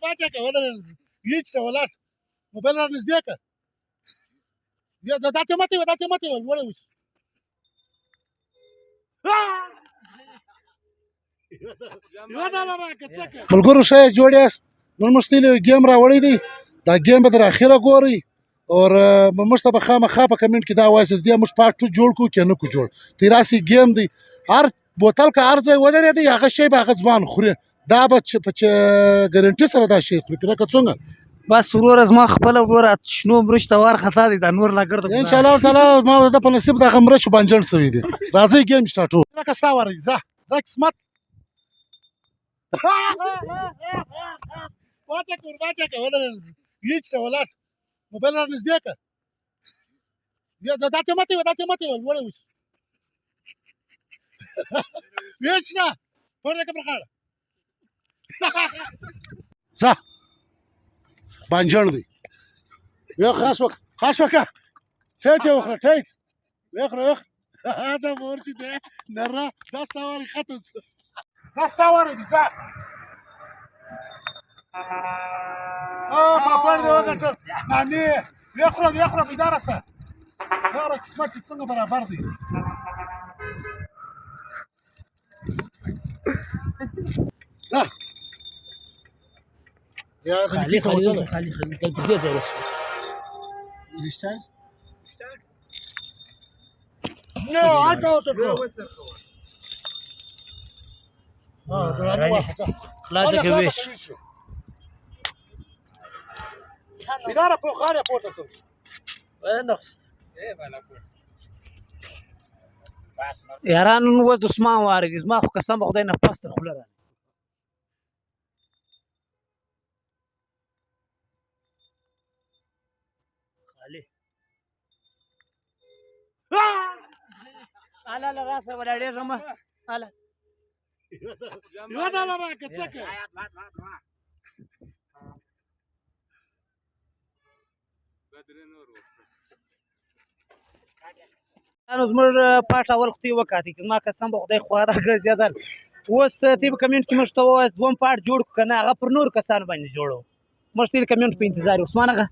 پاتې که ودرېږه هېڅ څه ولاړ موبایل را نږدې که دا تېمته وه لوړه اوسي ملګرو ښه یاست جوړ یاست نن موږ ته یو ګیم راوړی دی دا ګیم به تر اخره ګورئ اور موږ ته به خامخا په کمنټ کې دا وایاست دې موږ پارټ 2 جوړ کړو که نه کړو جوړ داسې ګیم دی هر بوتل که هر ځای ودرېدی هغه شی به هغه ځوان خوري دا به په ګارنټي سره دا شی خوري پیرکه څنګه بس وروره زما خپله وروره شنو مرچ ته وارخطا دی دا نور لا ګرده انشاءالله تعالی ما د په نصیب دغه مرچ بانجڼ سوي دي راځئ ګیم سټارټو پیرکه ستا واره دي ځه قسمت پاتې که ودرېږه هېڅ څه ولاړ موبایل را نږدې که دا تېمته وه لوړه اوسي هېڅ نه پورته که پر غاړه ځه بانجڼ دی یو خاص وکړه ټیټ یې وخوره ټیټ ویې خوره دا به ورشي دی نره ځه ستا واره ختم شو ځه ستا واره دي ځه پاپړ دې وګټل نانې ویې خوره بیداره شه یاره قسمت دې څنګه برابر دی ځه خالی دلته دې ځای رسو No, I don't know. خلاصه کې ویش بیداره په غاړه پورته کړ یاران نن اوس د عثمان واره دي زما خو قسم په خدای نفس تر خوله راغلی خالي اله راسه ولاړېږه مه اله یوه ډاله راکړه څه کوې زموږ پاټ اول خو ته یې وکاتې که زما قسم په خدای خواره ګرځېدل اوس ته په کمنټ کې موږ ته ووایاست دویم پاټ جوړ کړو که نه هغه پر نورو کسانو باندې جوړو موږ ته د کمنټ په انتظار یو عثمان اغه